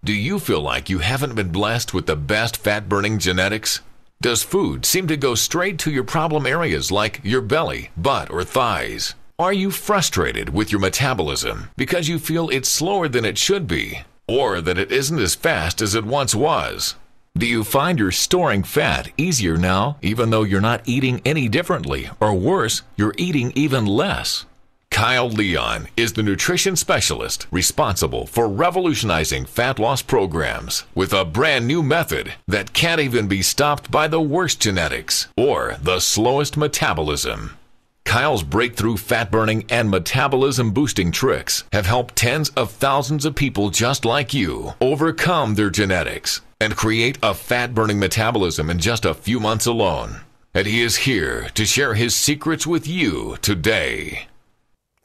Do you feel like you haven't been blessed with the best fat-burning genetics? Does food seem to go straight to your problem areas like your belly, butt, or thighs? Are you frustrated with your metabolism because you feel it's slower than it should be, or that it isn't as fast as it once was? Do you find you're storing fat easier now, even though you're not eating any differently, or worse, you're eating even less? Kyle Leon is the nutrition specialist responsible for revolutionizing fat loss programs with a brand new method that can't even be stopped by the worst genetics or the slowest metabolism. Kyle's breakthrough fat burning and metabolism boosting tricks have helped tens of thousands of people just like you overcome their genetics and create a fat burning metabolism in just a few months alone. And he is here to share his secrets with you today.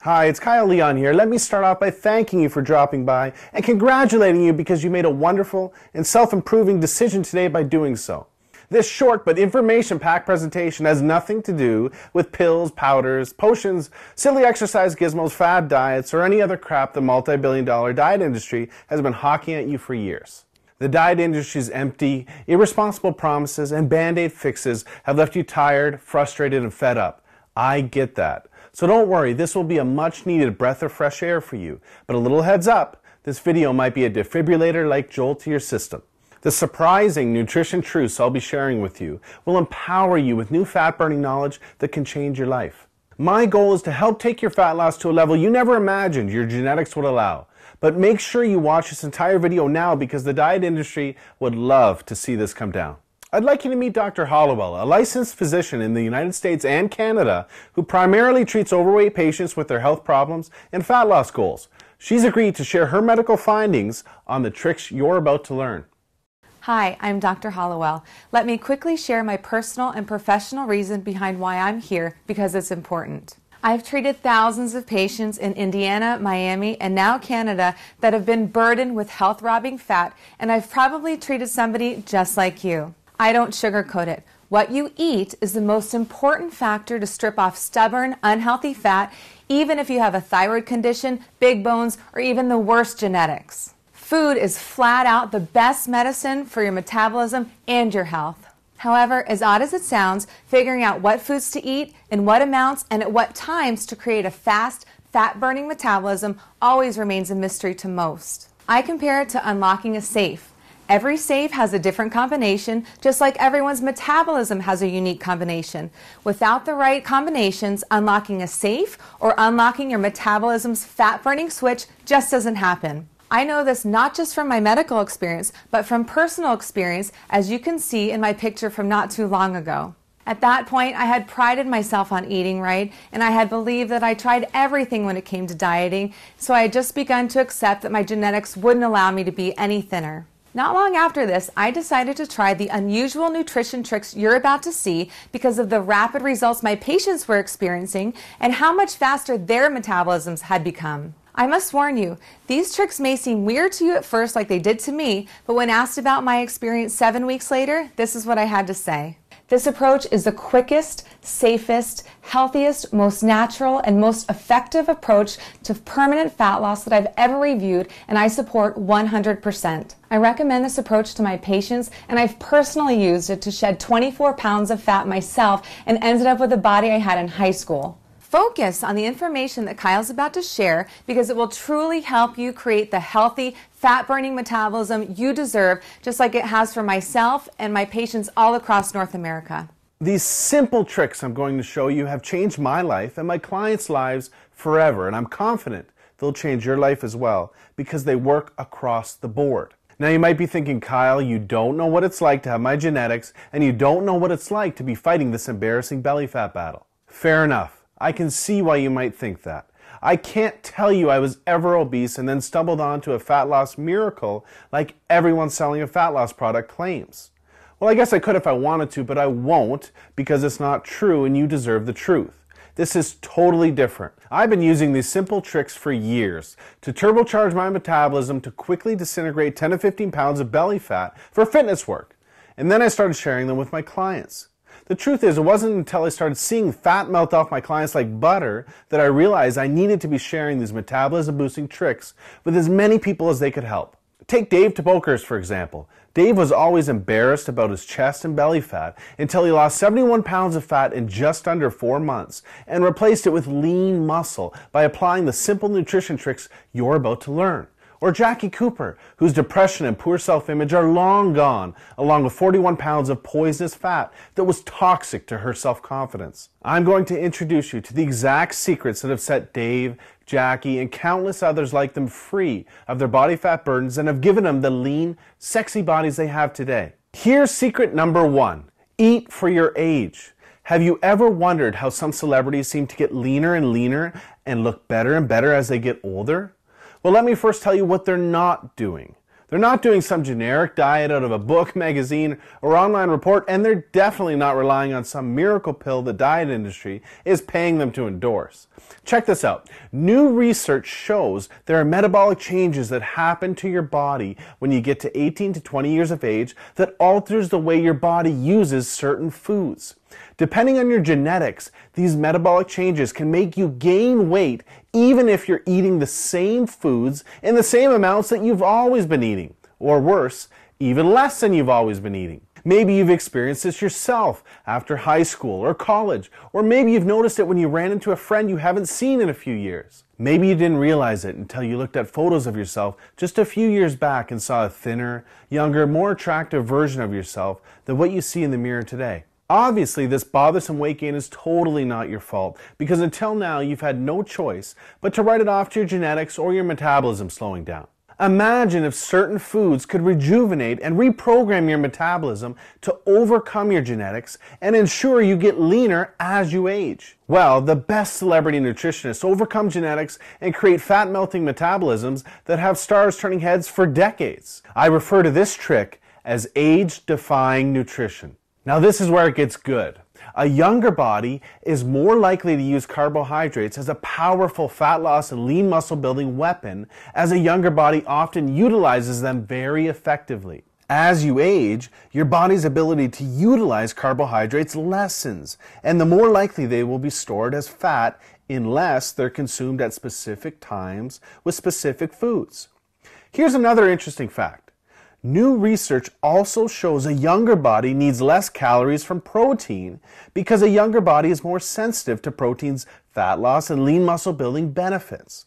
Hi, it's Kyle Leon here. Let me start off by thanking you for dropping by and congratulating you because you made a wonderful and self-improving decision today by doing so. This short but information-packed presentation has nothing to do with pills, powders, potions, silly exercise gizmos, fad diets, or any other crap the multi-billion-dollar diet industry has been hawking at you for years. The diet industry's empty, irresponsible promises and band-aid fixes have left you tired, frustrated, and fed up. I get that. So don't worry, this will be a much-needed breath of fresh air for you. But a little heads up, this video might be a defibrillator-like jolt to your system. The surprising nutrition truths I'll be sharing with you will empower you with new fat-burning knowledge that can change your life. My goal is to help take your fat loss to a level you never imagined your genetics would allow. But make sure you watch this entire video now because the diet industry would love to see this come down. I'd like you to meet Dr. Hollowell, a licensed physician in the United States and Canada who primarily treats overweight patients with their health problems and fat loss goals. She's agreed to share her medical findings on the tricks you're about to learn. Hi, I'm Dr. Hollowell. Let me quickly share my personal and professional reason behind why I'm here because it's important. I've treated thousands of patients in Indiana, Miami, and now Canada that have been burdened with health-robbing fat, and I've probably treated somebody just like you. I don't sugarcoat it. What you eat is the most important factor to strip off stubborn, unhealthy fat, even if you have a thyroid condition, big bones, or even the worst genetics. Food is flat out the best medicine for your metabolism and your health. However, as odd as it sounds, figuring out what foods to eat, in what amounts, and at what times to create a fast, fat-burning metabolism always remains a mystery to most. I compare it to unlocking a safe. Every safe has a different combination, just like everyone's metabolism has a unique combination. Without the right combinations, unlocking a safe or unlocking your metabolism's fat-burning switch just doesn't happen. I know this not just from my medical experience, but from personal experience, as you can see in my picture from not too long ago. At that point, I had prided myself on eating right, and I had believed that I tried everything when it came to dieting, so I had just begun to accept that my genetics wouldn't allow me to be any thinner. Not long after this, I decided to try the unusual nutrition tricks you're about to see because of the rapid results my patients were experiencing and how much faster their metabolisms had become. I must warn you, these tricks may seem weird to you at first like they did to me, but when asked about my experience 7 weeks later, this is what I had to say. This approach is the quickest, safest, healthiest, most natural, and most effective approach to permanent fat loss that I've ever reviewed, and I support 100%. I recommend this approach to my patients, and I've personally used it to shed 24 pounds of fat myself and ended up with the body I had in high school. Focus on the information that Kyle's about to share because it will truly help you create the healthy, fat-burning metabolism you deserve, just like it has for myself and my patients all across North America. These simple tricks I'm going to show you have changed my life and my clients' lives forever, and I'm confident they'll change your life as well because they work across the board. Now you might be thinking, Kyle, you don't know what it's like to have my genetics, and you don't know what it's like to be fighting this embarrassing belly fat battle. Fair enough. I can see why you might think that. I can't tell you I was ever obese and then stumbled onto a fat loss miracle like everyone selling a fat loss product claims. Well, I guess I could if I wanted to, but I won't because it's not true and you deserve the truth. This is totally different. I've been using these simple tricks for years to turbocharge my metabolism to quickly disintegrate 10 to 15 pounds of belly fat for fitness work. And then I started sharing them with my clients. The truth is, it wasn't until I started seeing fat melt off my clients like butter that I realized I needed to be sharing these metabolism boosting tricks with as many people as they could help. Take Dave Tabokers, for example. Dave was always embarrassed about his chest and belly fat until he lost 71 pounds of fat in just under 4 months and replaced it with lean muscle by applying the simple nutrition tricks you're about to learn. Or Jackie Cooper, whose depression and poor self-image are long gone, along with 41 pounds of poisonous fat that was toxic to her self-confidence. I'm going to introduce you to the exact secrets that have set Dave, Jackie, and countless others like them free of their body fat burdens and have given them the lean, sexy bodies they have today. Here's secret number 1. Eat for your age. Have you ever wondered how some celebrities seem to get leaner and leaner and look better and better as they get older? Well, let me first tell you what they're not doing. They're not doing some generic diet out of a book, magazine, or online report, and they're definitely not relying on some miracle pill the diet industry is paying them to endorse. Check this out. New research shows there are metabolic changes that happen to your body when you get to 18 to 20 years of age that alters the way your body uses certain foods. Depending on your genetics, these metabolic changes can make you gain weight even if you're eating the same foods in the same amounts that you've always been eating. Or worse, even less than you've always been eating. Maybe you've experienced this yourself after high school or college, or maybe you've noticed it when you ran into a friend you haven't seen in a few years. Maybe you didn't realize it until you looked at photos of yourself just a few years back and saw a thinner, younger, more attractive version of yourself than what you see in the mirror today. Obviously, this bothersome weight gain is totally not your fault because until now you've had no choice but to write it off to your genetics or your metabolism slowing down. Imagine if certain foods could rejuvenate and reprogram your metabolism to overcome your genetics and ensure you get leaner as you age. Well, the best celebrity nutritionists overcome genetics and create fat-melting metabolisms that have stars turning heads for decades. I refer to this trick as age-defying nutrition. Now this is where it gets good. A younger body is more likely to use carbohydrates as a powerful fat loss and lean muscle building weapon, as a younger body often utilizes them very effectively. As you age, your body's ability to utilize carbohydrates lessens, and the more likely they will be stored as fat unless they're consumed at specific times with specific foods. Here's another interesting fact. New research also shows a younger body needs less calories from protein because a younger body is more sensitive to protein's fat loss and lean muscle building benefits.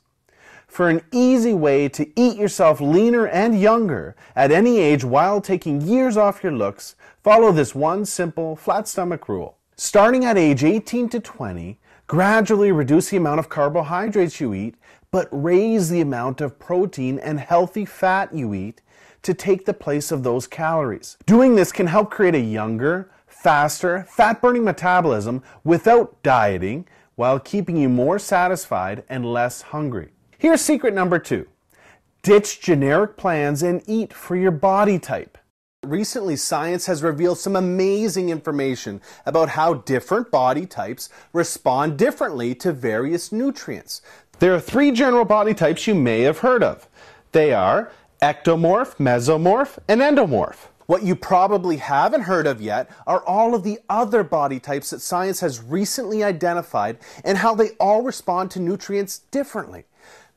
For an easy way to eat yourself leaner and younger at any age while taking years off your looks, follow this one simple flat stomach rule. Starting at age 18 to 20, gradually reduce the amount of carbohydrates you eat, but raise the amount of protein and healthy fat you eat to take the place of those calories. Doing this can help create a younger, faster, fat-burning metabolism without dieting while keeping you more satisfied and less hungry. Here's secret number 2. Ditch generic plans and eat for your body type. Recently, science has revealed some amazing information about how different body types respond differently to various nutrients. There are 3 general body types you may have heard of. They are ectomorph, mesomorph, and endomorph. What you probably haven't heard of yet are all of the other body types that science has recently identified and how they all respond to nutrients differently.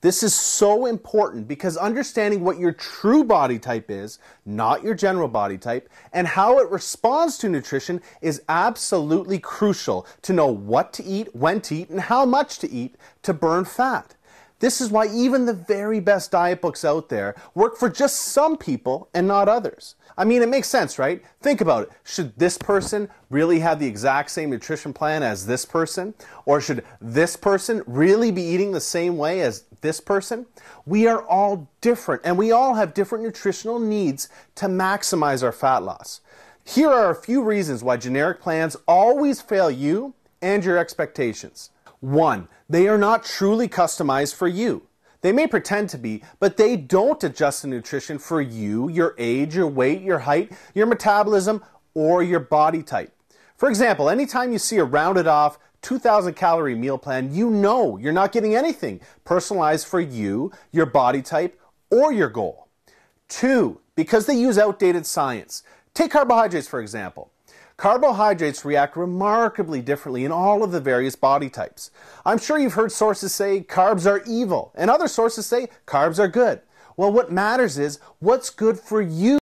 This is so important because understanding what your true body type is, not your general body type, and how it responds to nutrition is absolutely crucial to know what to eat, when to eat, and how much to eat to burn fat. This is why even the very best diet books out there work for just some people and not others. I mean, it makes sense, right? Think about it. Should this person really have the exact same nutrition plan as this person? Or should this person really be eating the same way as this person? We are all different, and we all have different nutritional needs to maximize our fat loss. Here are a few reasons why generic plans always fail you and your expectations. 1, they are not truly customized for you. They may pretend to be, but they don't adjust the nutrition for you, your age, your weight, your height, your metabolism, or your body type. For example, anytime you see a rounded off 2,000 calorie meal plan, you know you're not getting anything personalized for you, your body type, or your goal. 2, because they use outdated science. Take carbohydrates, for example. Carbohydrates react remarkably differently in all of the various body types. I'm sure you've heard sources say carbs are evil, and other sources say carbs are good. Well, what matters is what's good for you.